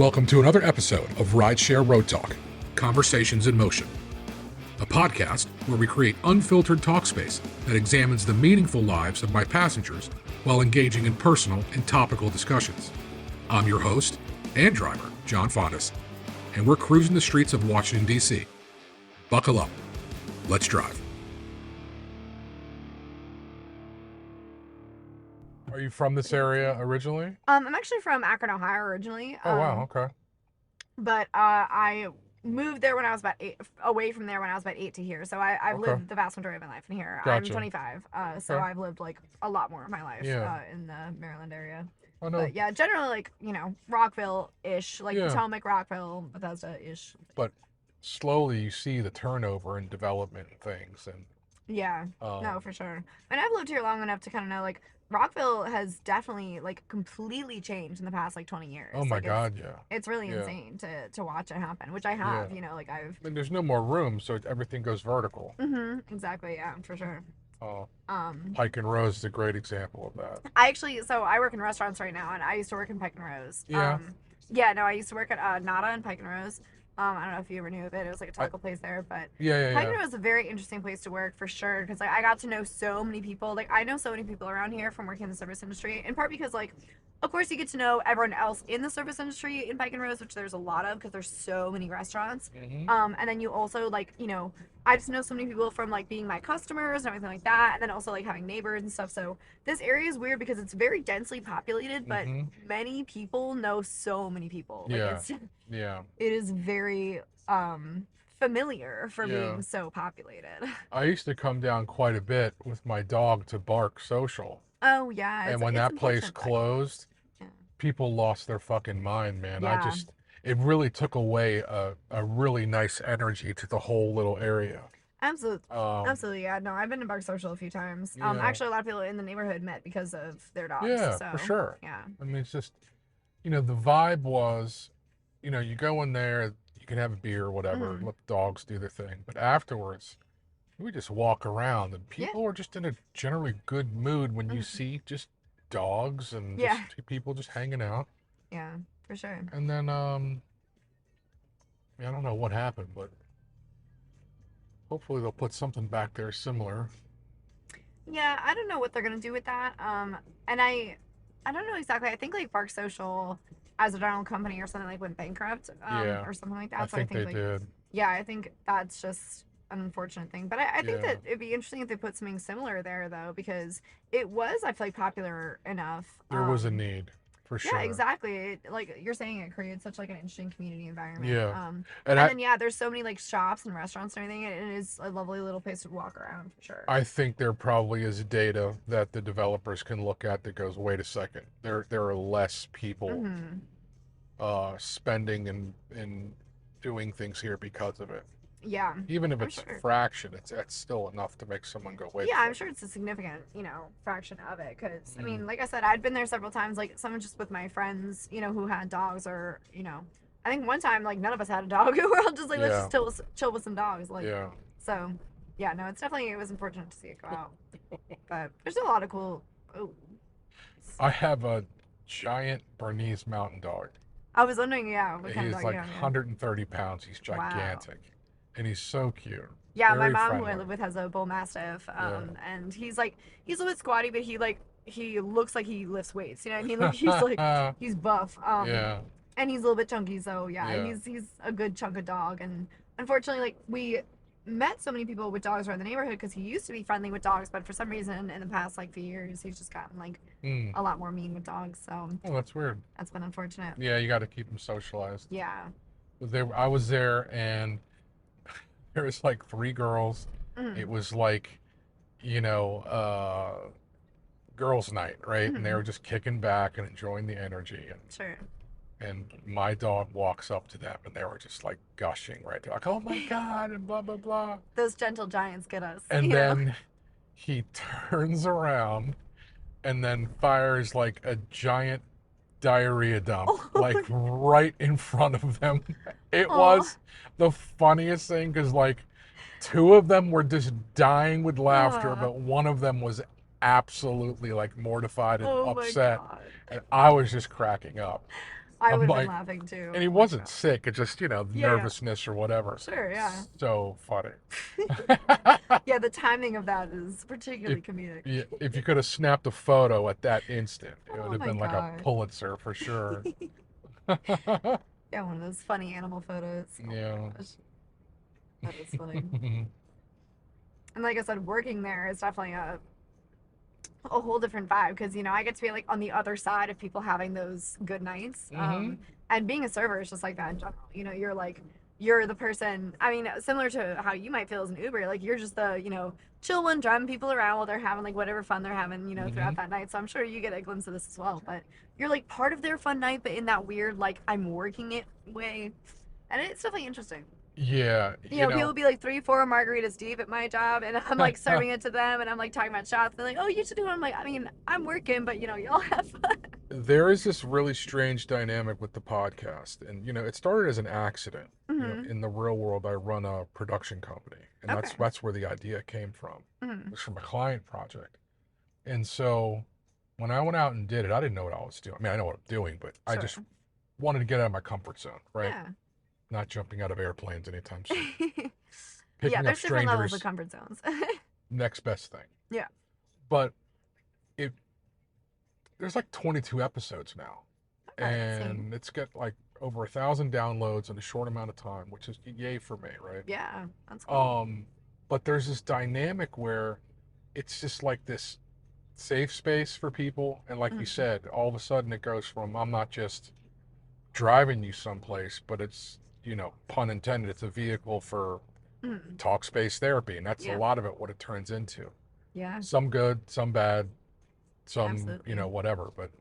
Welcome to another episode of RideShare RoadTalk, Conversations in Motion, a podcast where we create unfiltered talk space that examines the meaningful lives of my passengers while engaging in personal and topical discussions. I'm your host and driver, John Fondas, and we're cruising the streets of Washington, D.C. Buckle up. Let's drive. Are you from this area originally? I'm actually from Akron, Ohio originally. Oh, wow, okay. But I moved there when I was about 8, away from there when I was about 8 to here. So I've Okay. lived the vast majority of my life in here. Gotcha. I'm 25, so Okay. I've lived like a lot more of my life Yeah. in the Maryland area. Oh, no. But yeah, generally like, Rockville-ish, like Yeah. Potomac, Rockville, Bethesda-ish. But slowly you see the turnover and development and things. And Yeah, no, for sure. And I've lived here long enough to kind of know, like, Rockville has definitely, like, completely changed in the past, like, 20 years. oh my Like, God, yeah. It's really Yeah. insane to watch it happen, which I have, Yeah. like, I've... I mean, there's no more room, so everything goes vertical. Exactly, yeah, for sure. Pike Rose is a great example of that. I work in restaurants right now, and I used to work in Pike Rose. Yeah. I used to work at Nada in Pike Rose. I don't know if you ever knew of it. It was like a taco place there, but Pike Rose is a very interesting place to work for sure, because like I got to know so many people. Like I know so many people around here from working in the service industry, in part because like, of course, you get to know everyone else in the service industry in Pike Rose, which there's a lot of because there's so many restaurants. Mm-hmm. And then you also like, I just know so many people from like being my customers and everything like that, and then also like having neighbors and stuff. So this area is weird because it's very densely populated, but many people know so many people. Like Yeah. it's Yeah. it is very familiar for being so populated. I used to come down quite a bit with my dog to Bark Social. Oh yeah. And when that place unfortunate, but- closed, Yeah. people lost their fucking mind, man. Yeah. It really took away a really nice energy to the whole little area. Absolutely. Absolutely, yeah. No, I've been to Bark Social a few times. Yeah. Actually, a lot of people in the neighborhood met because of their dogs. Yeah, so, for sure. Yeah. I mean, it's just, the vibe was, you go in there, you can have a beer or whatever, let the dogs do their thing. But afterwards, we just walk around and people are just in a generally good mood when you see just dogs and just people just hanging out. Yeah, for sure. And then, I don't know what happened, but hopefully they'll put something back there similar. Yeah, I don't know what they're gonna do with that. And I don't know exactly. I think like Bark Social, as a general company or something, like went bankrupt, or something like that. I think they like, did. Yeah, I think that's just an unfortunate thing. But I think that it'd be interesting if they put something similar there though, because it was, I feel like, popular enough. There was a need. For sure. Yeah, exactly. Like you're saying, it created such like an interesting community environment. Yeah. And then there's so many like shops and restaurants and everything, and it is a lovely little place to walk around for sure. I think there probably is data that the developers can look at that goes, wait a second, there are less people spending and doing things here because of it. Yeah. Even if it's a fraction, it's still enough to make someone go, wait. Yeah, I'm sure it's a significant, fraction of it. Because, I mean, like I said, I'd been there several times, like, some just with my friends, who had dogs, or, I think one time, like, none of us had a dog. We were all just like, let's just chill with some dogs. Like, so, yeah, no, it was unfortunate to see it go out. But there's still a lot of cool... Oh. I have a giant Bernese Mountain Dog. I was wondering, what kind He's of dog like you have. 130 pounds. He's gigantic. Wow. And he's so cute. Yeah, Very my mom, friendly. who I live with, has a bull mastiff, and he's a bit squatty, but he looks like he lifts weights. You know what I mean? Like he's buff. And he's a little bit chunky, so he's a good chunk of dog. And unfortunately, like we met so many people with dogs around the neighborhood because he used to be friendly with dogs, but for some reason in the past like few years, he's just gotten like a lot more mean with dogs. So that's weird. That's been unfortunate. Yeah, you got to keep him socialized. Yeah. I was there and there was like 3 girls. It was like, girls' night, right? And they were just kicking back and enjoying the energy. And, sure. And my dog walks up to them and they were just like gushing right there. Like, oh my God, and blah, blah, blah. Those gentle giants get us. And then he turns around and then fires like a giant diarrhea dump, like right in front of them. It was the funniest thing because like 2 of them were just dying with laughter, but one of them was absolutely like mortified and upset. And I was just cracking up. I I'm would have been like, laughing too. and he Oh my wasn't God. sick. It's just, Yeah, yeah. nervousness or whatever. Sure, yeah. So funny. Yeah, the timing of that is If particularly comedic. yeah, if you could have snapped a photo at that instant, it would Oh have my been like a God. Pulitzer for sure. Yeah, one of those funny animal photos. Oh my Yeah. gosh. That is funny. And like I said, working there is definitely a whole different vibe because I get to be like on the other side of people having those good nights. Hmm. And being a server is just like that in general. You're the person. I mean, similar to how you might feel as an Uber, like you're just the chill one, driving people around while they're having like whatever fun they're having, Hmm. throughout that night. So I'm sure you get a glimpse of this as well. But you're like part of their fun night, but in that weird like I'm working it way, and it's definitely interesting. Yeah, People will be like 3, 4 margaritas deep at my job, and I'm like serving it to them, and I'm like talking about shots. They're like, "Oh, you should do it." I'm like, I mean, I'm working, but y'all have fun. there is this really strange dynamic with the podcast, and it started as an accident. Hmm. In the real world, I run a production company, and Okay. that's where the idea came from. It Hmm. was from a client project, and so when I went out and did it, I didn't know what I was doing. I mean, I know what I'm doing, but I Sure. just wanted to get out of my comfort zone, right? Yeah. Not jumping out of airplanes anytime soon. Yeah, Picking up there's different levels of strangers, comfort zones. next best thing. Yeah. But it there's like 22 episodes now, Okay. Same. and it's got like over 1,000 downloads in a short amount of time, which is yay for me, right? Yeah, that's cool. But there's this dynamic where it's just like this safe space for people, and like you Hmm. said, all of a sudden it goes from I'm not just driving you someplace, but it's pun intended, it's a vehicle for Hmm. talk space therapy, and that's a Yeah. lot of it what it turns into. Yeah. Some good, some bad, some Absolutely. whatever, but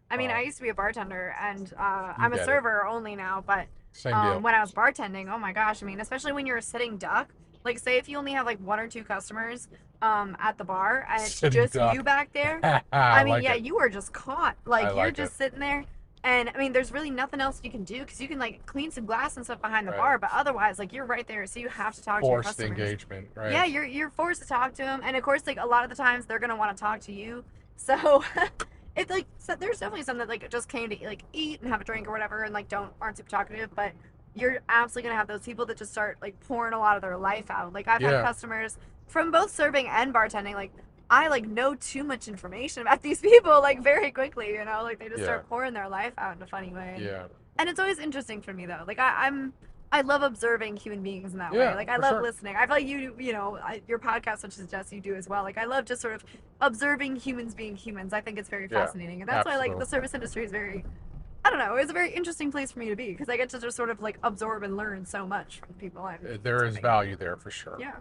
I mean, I um, used to be a bartender, and you I'm a get it. server only now. But Same deal. when I was bartending, oh my gosh, I mean, especially when you're a sitting duck, like say if you only have like 1 or 2 customers at the bar, and it's Sitting just you duck. back there. I I mean, like yeah, it. you are just caught. I Like you're like it. just sitting there, and I mean, there's really nothing else you can do because you can like clean some glass and stuff behind the Right. bar, but otherwise, like you're right there, so you have to talk to your Forced customers. engagement, right? Yeah, you're forced to talk to them, and of course, like a lot of the times they're gonna want to talk to you. So it's like there's definitely some that like just came to like eat and have a drink or whatever, and like aren't super talkative, but you're absolutely gonna have those people that just start like pouring a lot of their life out. Like I've had Yeah. customers from both serving and bartending, like I like know too much information about these people like very quickly, like they just Yeah. start pouring their life out in a funny way, and Yeah. it's always interesting for me though. Like I love observing human beings in that way. Yeah, Like I for love sure. listening. I feel like your podcast, which is Jess, you do as well. Like I love just sort of observing humans being humans. I think it's very Yeah. fascinating, and that's why like Absolutely. the service industry is very, I don't know, it's a very interesting place for me to be because I get to just sort of like absorb and learn so much from the people I'm There is serving. value there for sure. Yeah.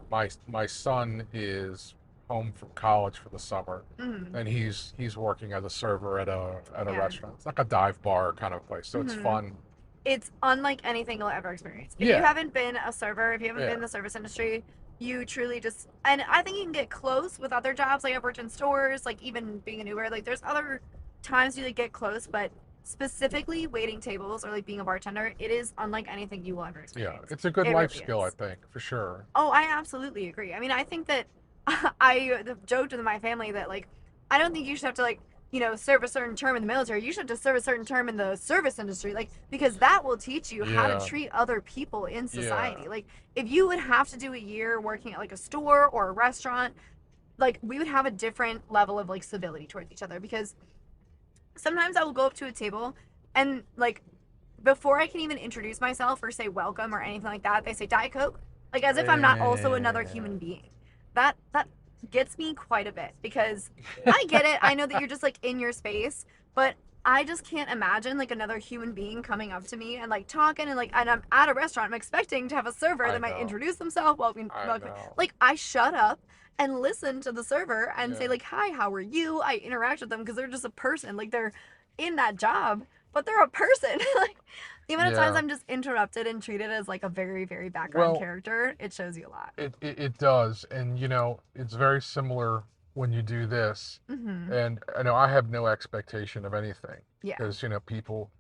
My son is home from college for the summer, Mm-hmm. and he's working as a server at a Yeah. restaurant. It's like a dive bar kind of place, so it's Mm-hmm. fun. It's unlike anything you'll ever experience. If you Yeah. haven't been a server, if you haven't been Yeah. in the service industry, you truly just, and I think you can get close with other jobs. Like I've worked in stores, like even being an Uber, like there's other times you like get close, but specifically waiting tables or like being a bartender, it is unlike anything you will ever Yeah. experience. It's a good It life really skill, I is. think, for sure. Oh, I absolutely agree. I mean, I think that I joked with my family that like I don't think you should have to like serve a certain term in the military. You should just serve a certain term in the service industry, like because that will teach you how to Yeah. treat other people in Yeah. society. Like if you would have to do a year working at like a store or a restaurant, like we would have a different level of like civility towards each other because sometimes I will go up to a table and like before I can even introduce myself or say welcome or anything like that, they say Diet Coke, like as if I'm not also another human being. That gets me quite a bit because I get it. I know that you're just like in your space, but I just can't imagine like another human being coming up to me and like talking and I'm at a restaurant. I'm expecting to have a server I that might know. introduce themselves. I know. Like I shut up and listen to the server and say Yeah. like, "Hi, how are you?" I interact with them because they're just a person. Like they're in that job, but they're a person. Like the amount of times Yeah. I'm just interrupted and treated as like a very, very background Well, character, it shows you a lot. it does, and it's very similar when you do this. Mm-hmm. And I know I have no expectation of anything Yeah. because people,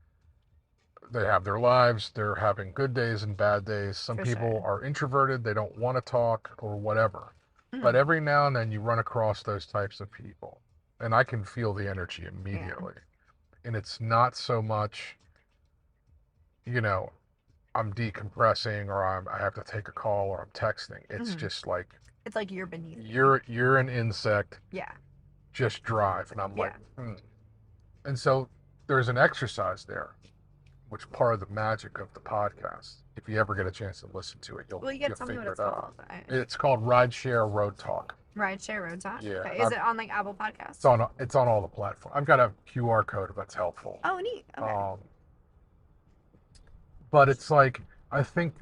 they have their lives, they're having good days and bad days. Some For people sure. are introverted, they don't want to talk or whatever. But Mm-hmm. every now and then you run across those types of people, and I can feel the energy Yeah. immediately. And it's not so much you know, I'm decompressing or I have to take a call or I'm texting. It's Mhm. just like It's like you're beneath me. you're an insect, Yeah. just drive. And I'm like, Yeah. And so there's an exercise there, which part of the magic of the podcast. If you ever get a chance to listen to it, Well, you you'll gotta tell me what figure it's it out. called. It's called RideShare RoadTalk. RideShare RoadTalk. Yeah, Okay. Is it on like Apple Podcasts? it's on all the platforms. I've got a QR code if that's helpful. Oh, neat. Okay. But it's like I think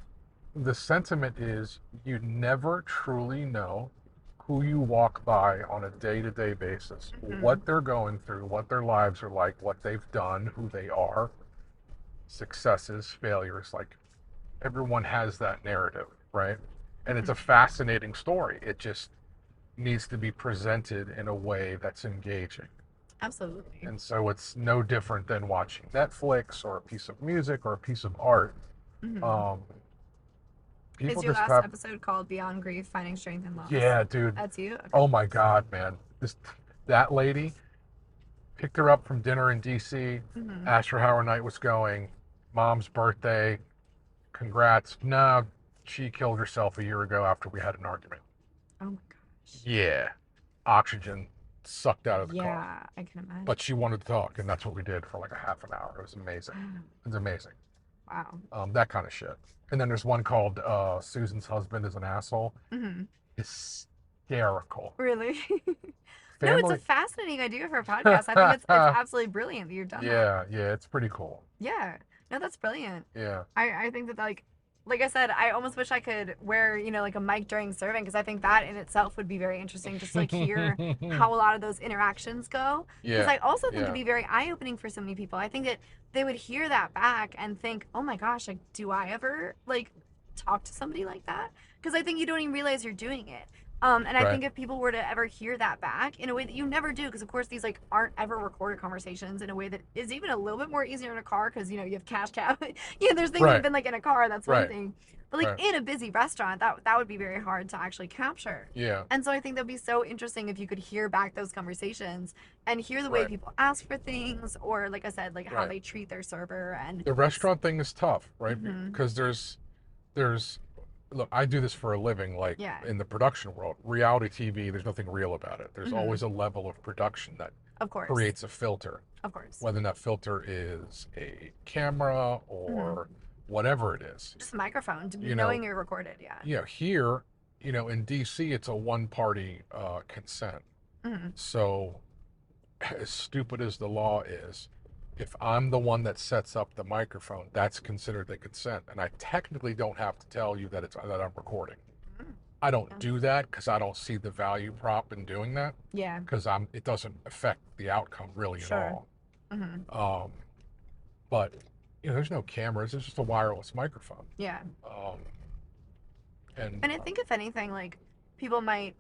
the sentiment is you never truly know who you walk by on a day-to-day basis, what they're going through, what their lives are like, what they've done, who they are, successes, failures. Like everyone has that narrative, right? And it's a fascinating story. It just needs to be presented in a way that's engaging. Absolutely. And so it's no different than watching Netflix or a piece of music or a piece of art. Um, people Is your just last have, episode called Beyond Grief, Finding Strength in Loss? yeah, dude. That's you? Okay. Oh my God, man. That lady picked her up from dinner in DC, asked her how her night was going, mom's birthday, congrats. No, she killed herself a year ago after we had an argument. Oh my gosh. Yeah. Oxygen sucked out of the car. Yeah, I can imagine. But she wanted to talk, and that's what we did for like a half an hour. It was amazing. It was amazing. Wow. That kind of shit. And then there's one called Susan's Husband is an Asshole. Hysterical. Really? Family... No, it's a fascinating idea for a podcast. I think it's absolutely brilliant that you've done that. Yeah, it's pretty cool. Yeah. No, that's brilliant. Yeah. I think that like I said, I almost wish I could wear, like a mic during serving because I think that in itself would be very interesting just to like hear how a lot of those interactions go. Because I also think it'd be very eye-opening for so many people. I think that they would hear that back and think, oh my gosh, like, do I ever like talk to somebody like that? Because I think you don't even realize you're doing it. And I think if people were to ever hear that back in a way that you never do, because of course these like aren't ever recorded conversations in a way that is even a little bit more easier in a car because you have cash cab. There's things that have been like in a car, that's one thing. But like in a busy restaurant, that would be very hard to actually capture. Yeah. And so I think that'd be so interesting if you could hear back those conversations and hear the way people ask for things, or like I said, like how they treat their server. And the restaurant thing is tough, right? Because there's look, I do this for a living, like in the production world. Reality TV, there's nothing real about it. There's always a level of production that creates a filter. Of course. Whether that filter is a camera or whatever it is. Just a microphone, knowing you're recorded, here, in DC, it's a one-party consent. So as stupid as the law is, if I'm the one that sets up the microphone, that's considered the consent, and I technically don't have to tell you that I'm recording. I don't do that because I don't see the value prop in doing that. Yeah. Because it doesn't affect the outcome really at all. But there's no cameras. It's just a wireless microphone. Yeah. And I think if anything, like people might,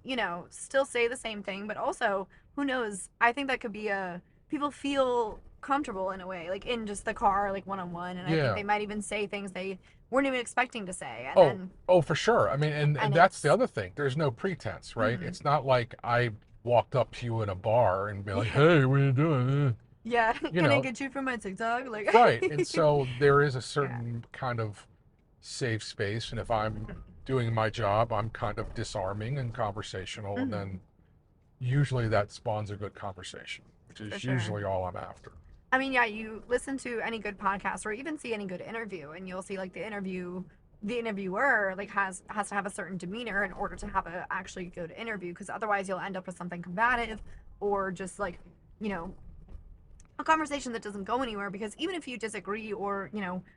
still say the same thing, but also who knows? I think that could be people feel comfortable in a way, like in just the car, like one-on-one, and I think they might even say things they weren't even expecting to say. And for sure. I mean, and that's the other thing. There's no pretense, right? It's not like I walked up to you in a bar and be like, "Hey, what are you doing?" Yeah, can I get you from my TikTok? Like, right. And so there is a certain kind of safe space, and if I'm doing my job, I'm kind of disarming and conversational, and then usually that spawns a good conversation, which is usually all I'm after. I mean, you listen to any good podcast or even see any good interview, and you'll see like the interviewer like has to have a certain demeanor in order to have a actually good interview, because otherwise you'll end up with something combative or just like a conversation that doesn't go anywhere. Because even if you disagree or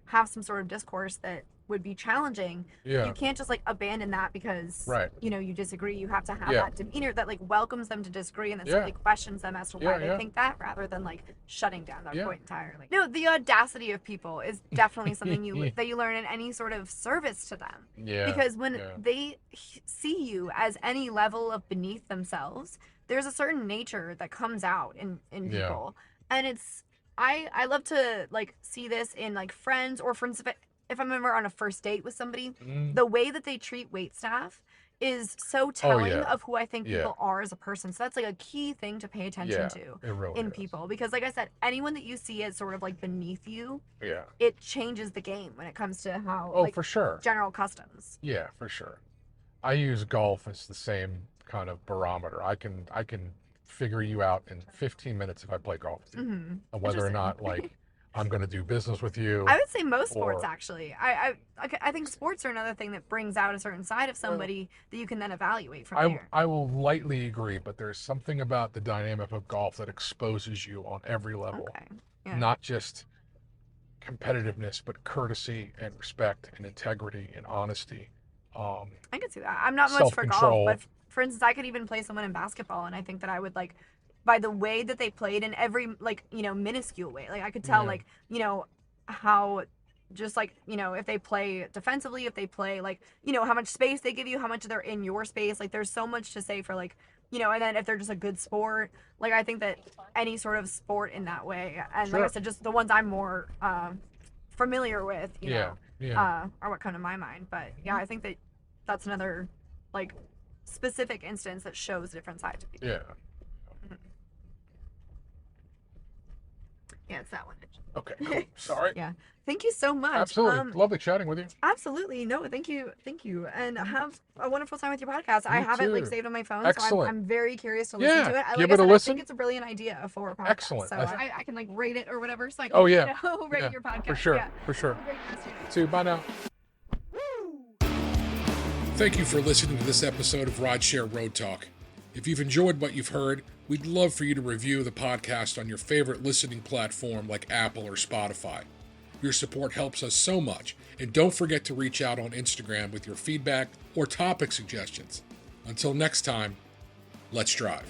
have some sort of discourse that would be challenging, you can't just like abandon that because you disagree. You have to have that demeanor that like welcomes them to disagree and then simply questions them as to why they think that, rather than like shutting down that point entirely. No, the audacity of people is definitely something that you learn in any sort of service to them. Because when they see you as any level of beneath themselves, there's a certain nature that comes out in people. And it's I love to like see this in like friends, or for instance if I'm ever on a first date with somebody, the way that they treat wait staff is so telling of who I think people are as a person. So that's like a key thing to pay attention to in people. Because like I said, anyone that you see as sort of like beneath you, it changes the game when it comes to how for sure. general customs. Yeah, for sure. I use golf as the same kind of barometer. I can figure you out in 15 minutes if I play golf with you. And whether or not like I'm going to do business with you. I would say most sports, actually. I think sports are another thing that brings out a certain side of somebody that you can then evaluate from there. I will lightly agree, but there's something about the dynamic of golf that exposes you on every level. Okay. Yeah. Not just competitiveness, but courtesy and respect and integrity and honesty. I can see that. I'm not much for golf, but for instance, I could even play someone in basketball, and I think that I would like, by the way that they played in every like, you know, minuscule way. Like I could tell like, you know, how just like, you know, if they play defensively, if they play like, you know, how much space they give you, how much they're in your space. Like there's so much to say for like, you know, and then if they're just a good sport, like I think that any sort of sport in that way, and like I said, just the ones I'm more familiar with, you know, are what come to my mind. But yeah, I think that that's another like specific instance that shows a different side to people. Yeah. Yeah, it's that one. Okay, cool. Sorry. Yeah. Thank you so much. Absolutely. Lovely chatting with you. Absolutely. No, thank you. Thank you. And have a wonderful time with your podcast. I have it like saved on my phone. Excellent. So I'm very curious to listen to it. Give it a listen. I think it's a brilliant idea for a podcast. Excellent. So I can like rate it or whatever. So I can rate your podcast. For sure. Yeah. For sure. Have a great rest of your day. See you. Bye now. Thank you for listening to this episode of RideShare RoadTalk. If you've enjoyed what you've heard, we'd love for you to review the podcast on your favorite listening platform like Apple or Spotify. Your support helps us so much, and don't forget to reach out on Instagram with your feedback or topic suggestions. Until next time, let's drive.